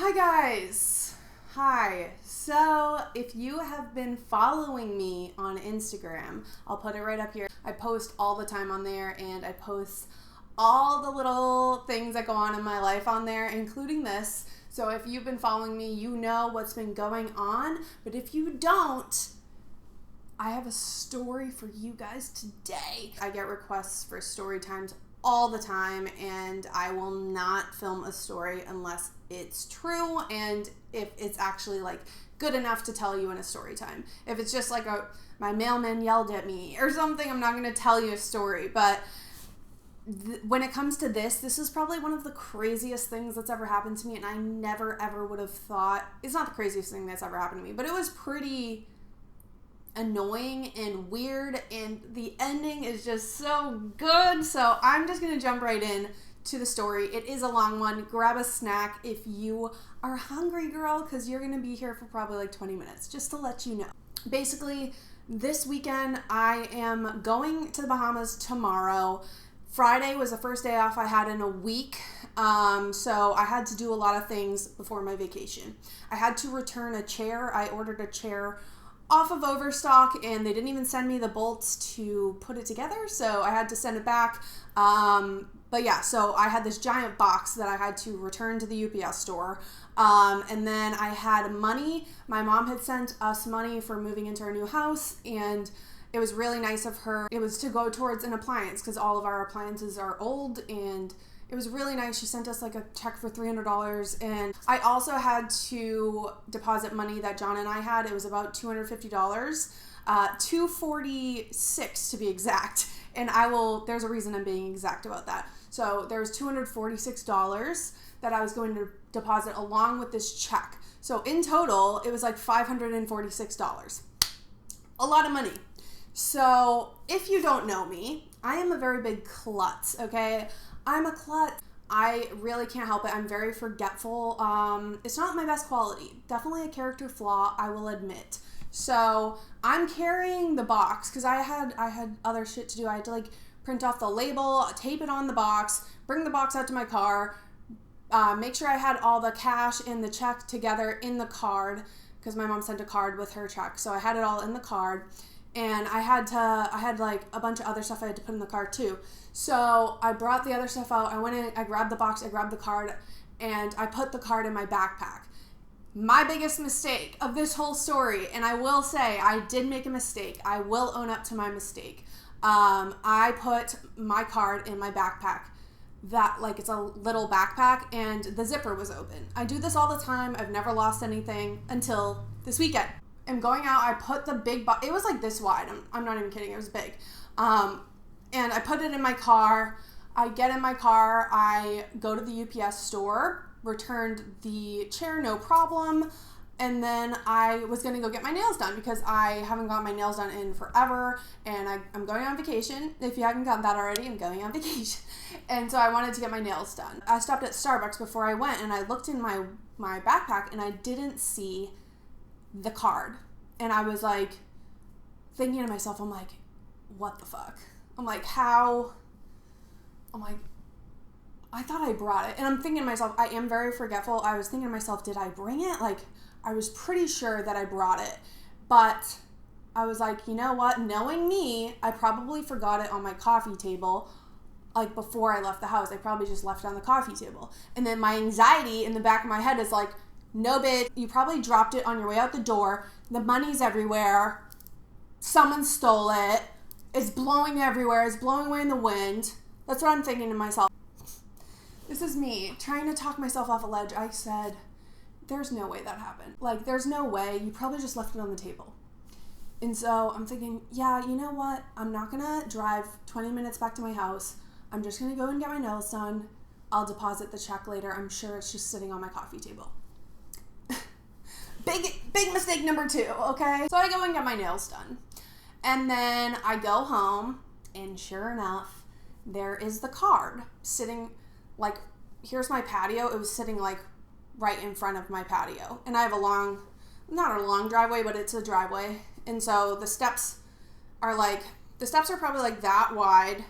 Hi guys. Hi. So if you have been following me on Instagram, I'll put it right up here. I post all the time on there, and I post all the little things that go on in my life on there, including this. So if you've been following me, you know what's been going on. But if you don't, I have a story for you guys today. I get requests for story times all the time, and I will not film a story unless it's true and if it's actually like good enough to tell you in a story time. If it's just like my mailman yelled at me or something, I'm not going to tell you a story. But when it comes to this is probably one of the craziest things that's ever happened to me, and I never ever would have thought. It's not the craziest thing that's ever happened to me, but it was pretty annoying and weird, and the ending is just so good. So I'm just gonna jump right in to the story. It is a long one. Grab a snack if you are hungry, girl, because you're gonna be here for probably like 20 minutes, just to let you know. Basically, this weekend I am going to the Bahamas tomorrow. Friday was the first day off I had in a week, so I had to do a lot of things before my vacation. I had to return a chair. I ordered a chair off of Overstock, and they didn't even send me the bolts to put it together, so I had to send it back. But yeah, so I had this giant box that I had to return to the UPS store, and then I had money. My mom had sent us money for moving into our new house, and it was really nice of her. It was to go towards an appliance because all of our appliances are old, and it was really nice. She sent us like a check for $300, and I also had to deposit money that John and I had. It was about $250, $246 to be exact. And there's a reason I'm being exact about that. So there's $246 that I was going to deposit along with this check. So in total, it was like $546. A lot of money. So if you don't know me, I am a very big klutz, okay? I'm a klutz. I really can't help it. I'm very forgetful. It's not my best quality. Definitely a character flaw, I will admit. So I'm carrying the box because I had other shit to do. I had to like print off the label, tape it on the box, bring the box out to my car, make sure I had all the cash and the check together in the card because my mom sent a card with her check. So I had it all in the card. And I had like a bunch of other stuff I had to put in the card too. So I brought the other stuff out. I went in, I grabbed the box, I grabbed the card, and I put the card in my backpack. My biggest mistake of this whole story, and I will say I did make a mistake. I will own up to my mistake. I put my card in my backpack. It's a little backpack, and the zipper was open. I do this all the time. I've never lost anything until this weekend. I'm going out, I put the big box, it was like this wide, I'm not even kidding, it was big, and I put it in my car. I get in my car, I go to the UPS store, returned the chair, no problem, and then I was going to go get my nails done because I haven't got my nails done in forever, and I'm going on vacation. If you haven't gotten that already, I'm going on vacation, and so I wanted to get my nails done. I stopped at Starbucks before I went, and I looked in my backpack, and I didn't see the card, and I was like thinking to myself, I'm like, what the fuck? I'm like, how? I'm like, I thought I brought it, and I'm thinking to myself, I am very forgetful. I was thinking to myself, did I bring it? Like, I was pretty sure that I brought it, but I was like, you know what? Knowing me, I probably forgot it on my coffee table. Like before I left the house, I probably just left it on the coffee table, and then my anxiety in the back of my head is like, no, bitch, you probably dropped it on your way out the door. The money's everywhere. Someone stole it. It's blowing everywhere. It's blowing away in the wind. That's what I'm thinking to myself. This is me trying to talk myself off a ledge. I said, there's no way that happened. Like, there's no way. You probably just left it on the table. And so I'm thinking, yeah, you know what? I'm not going to drive 20 minutes back to my house. I'm just going to go and get my nails done. I'll deposit the check later. I'm sure it's just sitting on my coffee table. Big mistake number 2, okay? So I go and get my nails done. And then I go home, and sure enough, there is the card sitting, like, here's my patio. It was sitting, like, right in front of my patio. And I have not a long driveway, but it's a driveway. And so the steps are probably, like, that wide.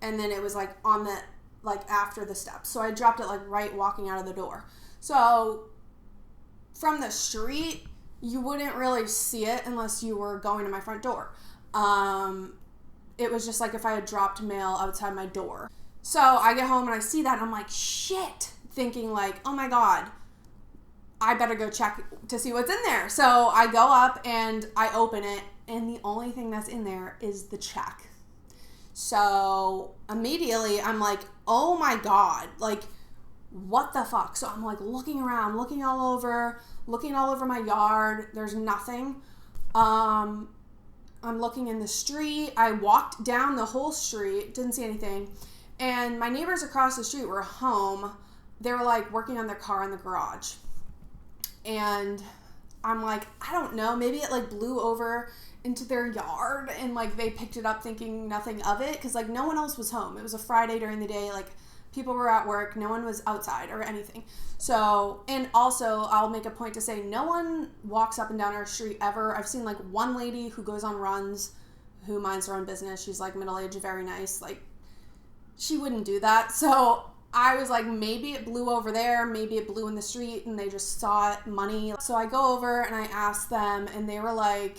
And then it was, like, on the, like, after the steps. So I dropped it, like, right walking out of the door. So from the street, you wouldn't really see it unless you were going to my front door. It was just like if I had dropped mail outside my door. So I get home and I see that and I'm like, shit, thinking like, oh my God, I better go check to see what's in there. So I go up and I open it, and the only thing that's in there is the check. So immediately I'm like, oh my God, like, what the fuck? So I'm like looking around, looking all over my yard. There's nothing. I'm looking in the street. I walked down the whole street, didn't see anything. And my neighbors across the street were home. They were like working on their car in the garage. And I'm like, I don't know, maybe it like blew over into their yard and like they picked it up thinking nothing of it, because like no one else was home. It was a Friday during the day, like people were at work, no one was outside or anything. So, and also I'll make a point to say no one walks up and down our street ever. I've seen like one lady who goes on runs, who minds her own business. She's like middle-aged, very nice. Like she wouldn't do that. So I was like, maybe it blew over there, maybe it blew in the street and they just saw it, money. So I go over and I asked them, and they were like,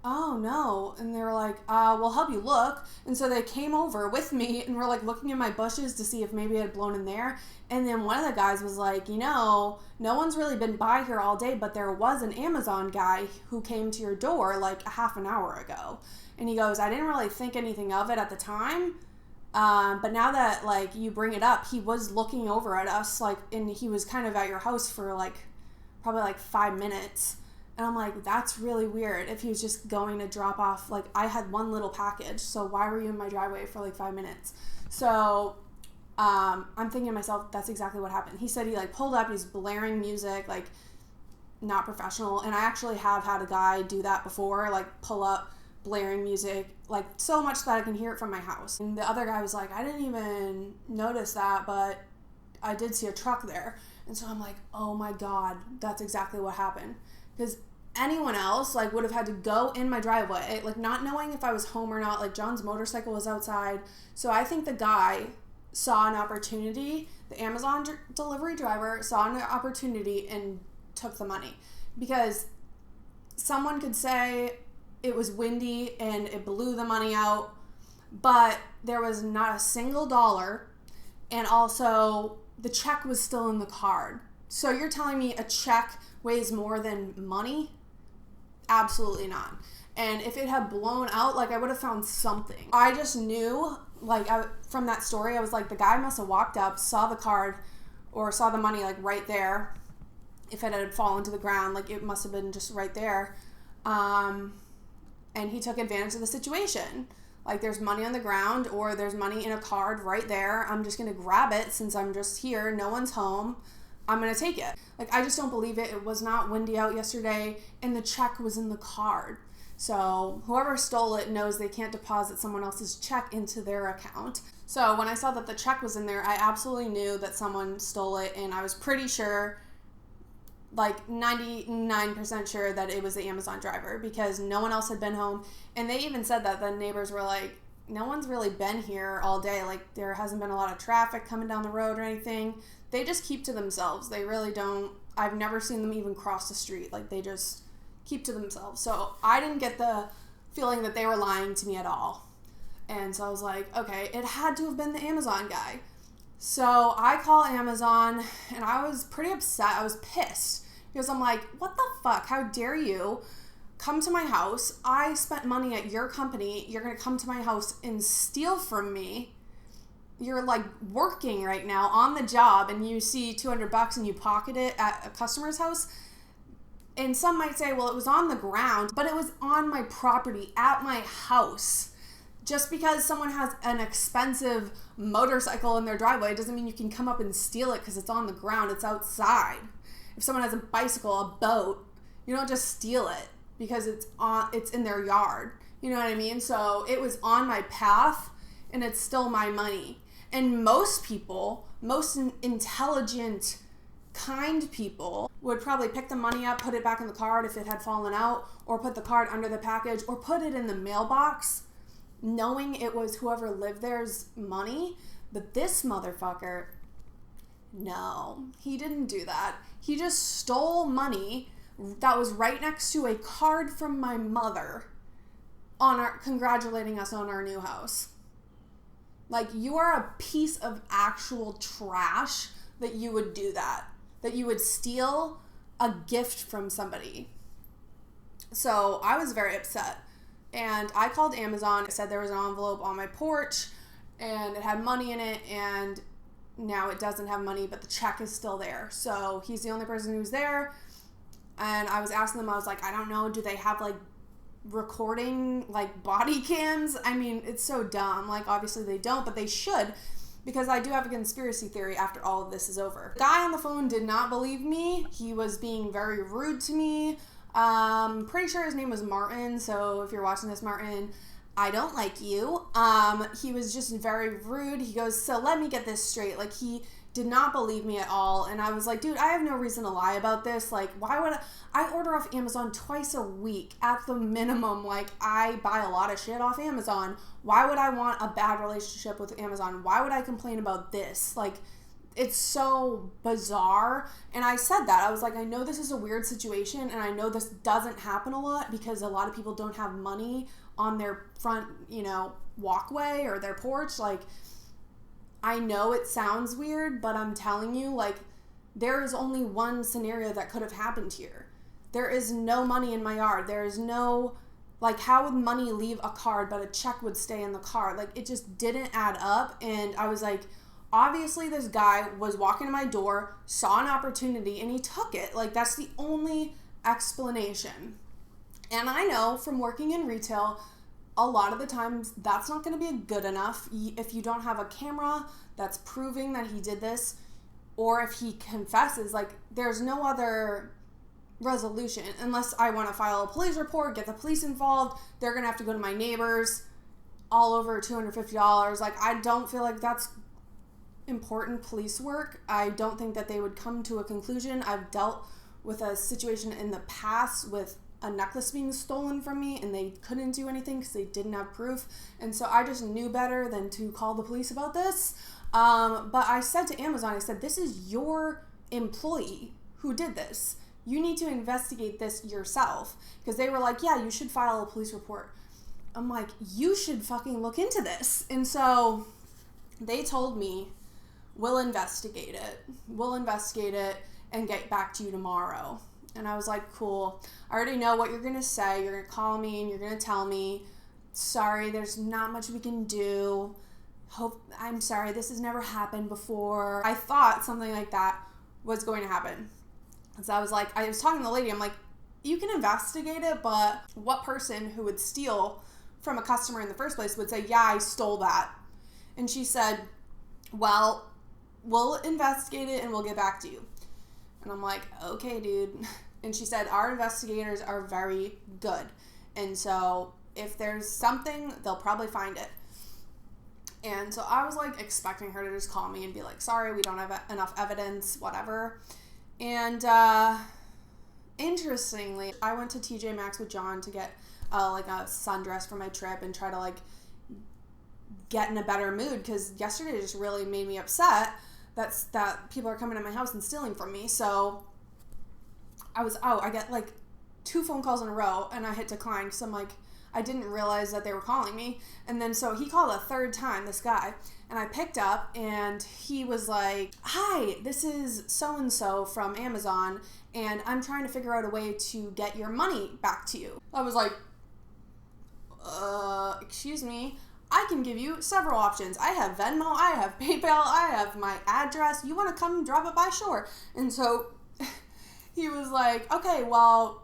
oh no. And they were like, we'll help you look. And so they came over with me and were like looking in my bushes to see if maybe it had blown in there. And then one of the guys was like, no one's really been by here all day, but there was an Amazon guy who came to your door like a half an hour ago. And he goes, I didn't really think anything of it at the time. But now that like you bring it up, he was looking over at us, like, and he was kind of at your house for like probably like 5 minutes. And I'm like, that's really weird if he was just going to drop off. Like I had one little package, so why were you in my driveway for like 5 minutes? So I'm thinking to myself, that's exactly what happened. He said he like pulled up, he's blaring music, like not professional. And I actually have had a guy do that before, like pull up blaring music, like so much that I can hear it from my house. And the other guy was like, I didn't even notice that, but I did see a truck there. And so I'm like, oh my God, that's exactly what happened. Because anyone else like would have had to go in my driveway, like not knowing if I was home or not. Like John's motorcycle was outside. So I think the guy saw an opportunity, the Amazon delivery driver saw an opportunity and took the money. Because someone could say it was windy and it blew the money out, but there was not a single dollar, and also the check was still in the card. So you're telling me a check weighs more than money? Absolutely not. And if it had blown out, like I would have found something. I just knew, like from that story, I was like, the guy must have walked up, saw the card or saw the money like right there. If it had fallen to the ground, like it must have been just right there. And he took advantage of the situation. Like there's money on the ground or there's money in a card right there. I'm just going to grab it since I'm just here. No one's home. I'm going to take it. Like I just don't believe it. It was not windy out yesterday and the check was in the card. So whoever stole it knows they can't deposit someone else's check into their account. So when I saw that the check was in there, I absolutely knew that someone stole it, and I was pretty sure, like 99% sure, that it was the Amazon driver, because no one else had been home. And they even said that the neighbors were like, no one's really been here all day. Like there hasn't been a lot of traffic coming down the road or anything. They just keep to themselves. They really don't. I've never seen them even cross the street. Like they just keep to themselves. So I didn't get the feeling that they were lying to me at all. And so I was like, okay, it had to have been the Amazon guy. So I call Amazon and I was pretty upset. I was pissed because I'm like, what the fuck? How dare you come to my house? I spent money at your company. You're going to come to my house and steal from me. You're like working right now on the job and you see $200 and you pocket it at a customer's house. And some might say, well, it was on the ground, but it was on my property at my house. Just because someone has an expensive motorcycle in their driveway doesn't mean you can come up and steal it because it's on the ground. It's outside. If someone has a bicycle, a boat, you don't just steal it because it's in their yard. You know what I mean? So it was on my path and it's still my money. And most people, most intelligent, kind people would probably pick the money up, put it back in the card if it had fallen out, or put the card under the package, or put it in the mailbox, knowing it was whoever lived there's money. But this motherfucker No, he didn't do that. He just stole money that was right next to a card from my mother congratulating us on our new house. Like, you are a piece of actual trash that you would do that you would steal a gift from somebody. So I was very upset, and I called Amazon. It said there was an envelope on my porch and it had money in it, and now it doesn't have money, but the check is still there. So he's the only person who's there. And I was asking them, I was like, I don't know, do they have like recording like body cams? I mean, it's so dumb. Like, obviously they don't, but they should, because I do have a conspiracy theory after all of this is over. The guy on the phone did not believe me. He was being very rude to me. Pretty sure his name was Martin. So if you're watching this, Martin, I don't like you. He was just very rude. He goes, so let me get this straight. Like, he did not believe me at all. And I was like, dude, I have no reason to lie about this. Like, why would I order off Amazon twice a week at the minimum? Like, I buy a lot of shit off Amazon. Why would I want a bad relationship with Amazon? Why would I complain about this? Like, it's so bizarre. And I said that. I was like, I know this is a weird situation, and I know this doesn't happen a lot because a lot of people don't have money on their front, walkway or their porch. Like, I know it sounds weird, but I'm telling you, like, there is only one scenario that could have happened here. There is no money in my yard. There is no, like, how would money leave a card, but a check would stay in the card? Like, it just didn't add up. And I was like, obviously this guy was walking to my door, saw an opportunity, and he took it. Like, that's the only explanation. And I know from working in retail, a lot of the times that's not going to be good enough if you don't have a camera that's proving that he did this, or if he confesses. Like, there's no other resolution unless I want to file a police report, get the police involved. They're going to have to go to my neighbors, all over $250. Like, I don't feel like that's important police work. I don't think that they would come to a conclusion. I've dealt with a situation in the past with a necklace being stolen from me, and they couldn't do anything because they didn't have proof. And so I just knew better than to call the police about this. But I said to Amazon, I said, this is your employee who did this. You need to investigate this yourself. Because they were like, yeah, you should file a police report. I'm like, you should fucking look into this. And so they told me, we'll investigate it and get back to you tomorrow. And I was like, cool. I already know what you're going to say. You're going to call me and you're going to tell me, sorry, there's not much we can do. I'm sorry, this has never happened before. I thought something like that was going to happen. So I was talking to the lady. I'm like, you can investigate it, but what person who would steal from a customer in the first place would say, yeah, I stole that? And she said, well, we'll investigate it and we'll get back to you. And I'm like, okay, dude. And she said, our investigators are very good. And so if there's something, they'll probably find it. And so I was like expecting her to just call me and be like, sorry, we don't have enough evidence, whatever. And interestingly, I went to TJ Maxx with John to get like a sundress for my trip and try to like get in a better mood, because yesterday just really made me upset that people are coming to my house and stealing from me. So I get like 2 phone calls in a row and I hit decline because I'm like, I didn't realize that they were calling me. And then so he called a third time, this guy, and I picked up and he was like, hi, this is so-and-so from Amazon and I'm trying to figure out a way to get your money back to you. I was like, excuse me, I can give you several options. I have Venmo, I have PayPal, I have my address. You want to come drop it by? Sure. And so he was like, okay, well,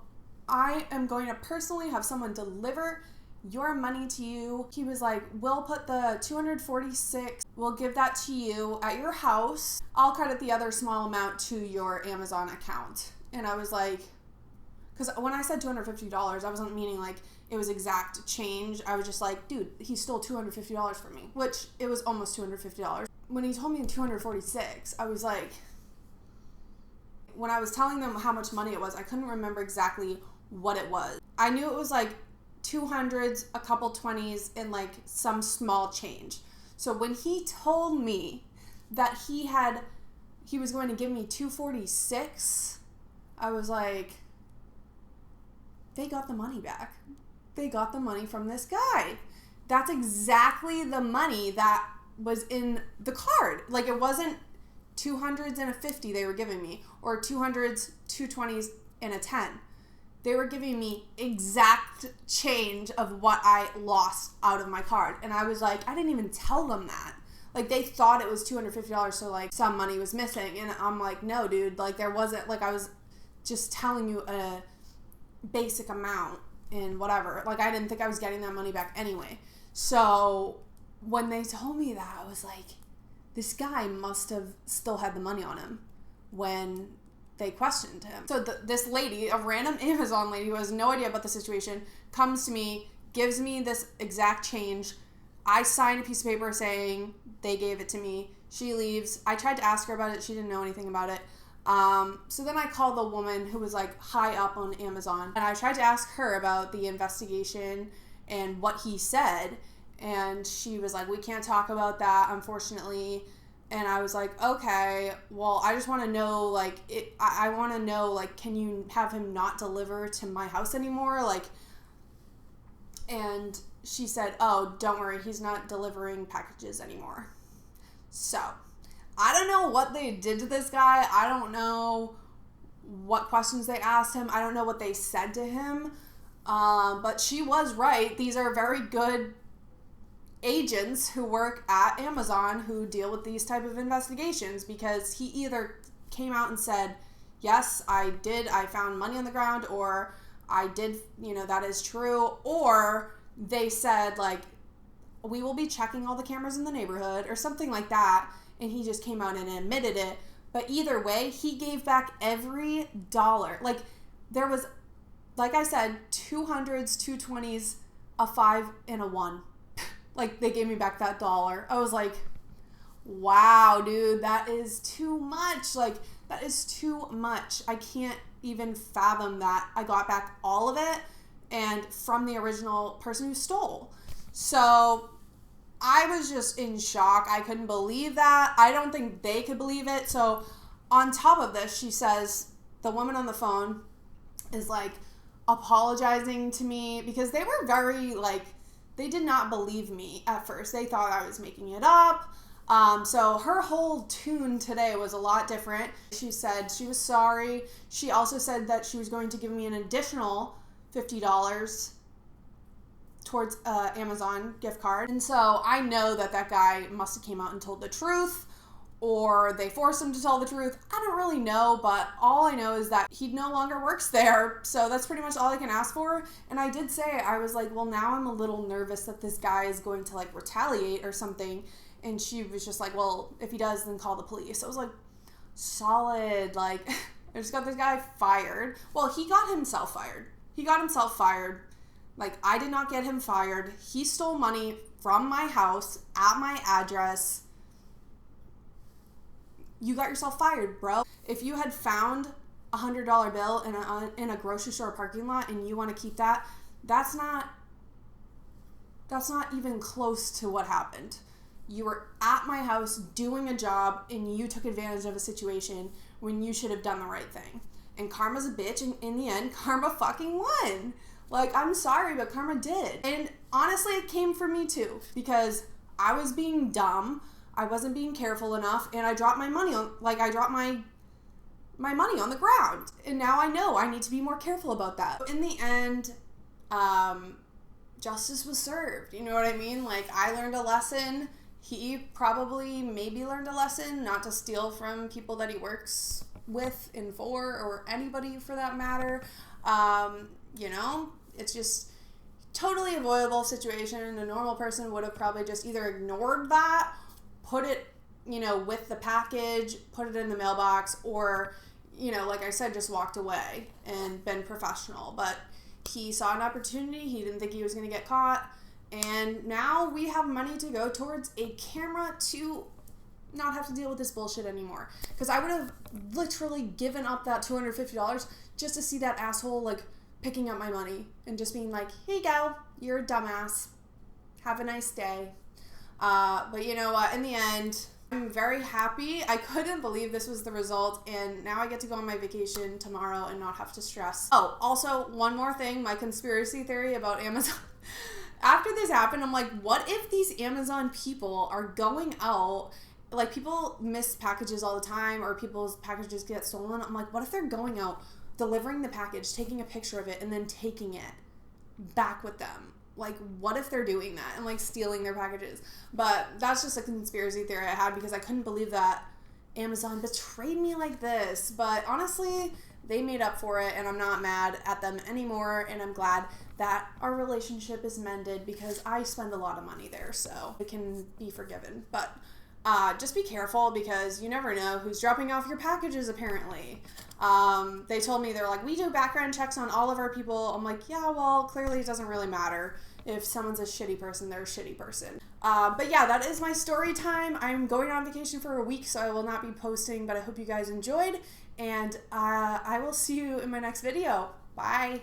I am going to personally have someone deliver your money to you. He was like, we'll put the $246, we'll give that to you at your house. I'll credit the other small amount to your Amazon account. And I was like, because when I said $250, I wasn't meaning like it was exact change. I was just like, dude, he stole $250 from me, which it was almost $250. When he told me $246, I was like, when I was telling them how much money it was, I couldn't remember exactly what it was. I knew it was like 200s, a couple 20s, and like some small change. So when he told me that he he was going to give me $246. I was like, they got the money back. They got the money from this guy. That's exactly the money that was in the card. Like, it wasn't 200s and a 50 they were giving me, or 200s, 220s, and a 10. They were giving me exact change of what I lost out of my card. And I was like, I didn't even tell them that. Like, they thought it was $250, so, like, some money was missing. And I'm like, no, dude. Like, there wasn't, like, I was just telling you a basic amount and whatever. Like, I didn't think I was getting that money back anyway. So when they told me that, I was like, this guy must have still had the money on him when they questioned him. So this lady, a random Amazon lady who has no idea about the situation, comes to me, gives me this exact change. I sign a piece of paper saying they gave it to me. She leaves. I tried to ask her about it. She didn't know anything about it. So then I called the woman who was like high up on Amazon, and I tried to ask her about the investigation and what he said, and she was like, we can't talk about that, unfortunately. And I was like, okay, well, I just want to know, like, I want to know, like, can you have him not deliver to my house anymore? Like, and she said, oh, don't worry, he's not delivering packages anymore. So I don't know what they did to this guy. I don't know what questions they asked him. I don't know what they said to him. But she was right. These are very good agents who work at Amazon who deal with these type of investigations, because he either came out and said, yes, I found money on the ground, or I did, that is true, or they said, like, we will be checking all the cameras in the neighborhood or something like that, and he just came out and admitted it. But either way, he gave back every dollar. Like, there was, like I said, 200s, 220s, a 5, and a 1. Like, they gave me back that dollar. I was like, wow, dude, that is too much. Like, that is too much. I can't even fathom that I got back all of it, and from the original person who stole. So I was just in shock. I couldn't believe that. I don't think they could believe it. So on top of this, she says, the woman on the phone is like apologizing to me, because they were very, like, they did not believe me at first. They thought I was making it up. So her whole tune today was a lot different. She said she was sorry. She also said that she was going to give me an additional $50 towards Amazon gift card. And so I know that guy must have came out and told the truth, or they forced him to tell the truth. I don't really know, but all I know is that he no longer works there. So that's pretty much all I can ask for. And I did say, I was like, well, now I'm a little nervous that this guy is going to, like, retaliate or something. And she was just like, well, if he does, then call the police. I was like, solid. Like, I just got this guy fired. Well, he got himself fired. Like, I did not get him fired. He stole money from my house at my address. You got yourself fired, bro. If you had found a $100 bill in a grocery store parking lot and you want to keep that, that's not even close to what happened. You were at my house doing a job, and you took advantage of a situation when you should have done the right thing. And karma's a bitch, and in the end, karma fucking won. Like, I'm sorry, but karma did. And honestly, it came for me too, because I was being dumb. I wasn't being careful enough, and I dropped my money on, my money on the ground. And now I know I need to be more careful about that. In the end, justice was served. You know what I mean? Like, I learned a lesson. He probably maybe learned a lesson not to steal from people that he works with and for, or anybody for that matter. It's just totally avoidable situation. A normal person would have probably just either ignored that, put it, with the package, put it in the mailbox, or, like I said, just walked away and been professional. But he saw an opportunity. He didn't think he was going to get caught. And now we have money to go towards a camera to not have to deal with this bullshit anymore. Because I would have literally given up that $250 just to see that asshole, like, picking up my money and just being like, here you go, you're a dumbass. Have a nice day. But you know what? In the end, I'm very happy. I couldn't believe this was the result, and now I get to go on my vacation tomorrow and not have to stress. Oh, also, one more thing, my conspiracy theory about Amazon. After this happened, I'm like, what if these Amazon people are going out, like people miss packages all the time or people's packages get stolen. I'm like, what if they're going out, delivering the package, taking a picture of it, and then taking it back with them? Like, what if they're doing that and, like, stealing their packages? But that's just a conspiracy theory I had because I couldn't believe that Amazon betrayed me like this. But honestly, they made up for it, and I'm not mad at them anymore, and I'm glad that our relationship is mended because I spend a lot of money there, so it can be forgiven. But just be careful because you never know who's dropping off your packages, apparently. They told me, they were like, we do background checks on all of our people. I'm like, yeah, well, clearly it doesn't really matter. If someone's a shitty person, they're a shitty person. But yeah, that is my story time. I'm going on vacation for a week, so I will not be posting, but I hope you guys enjoyed, and I will see you in my next video. Bye.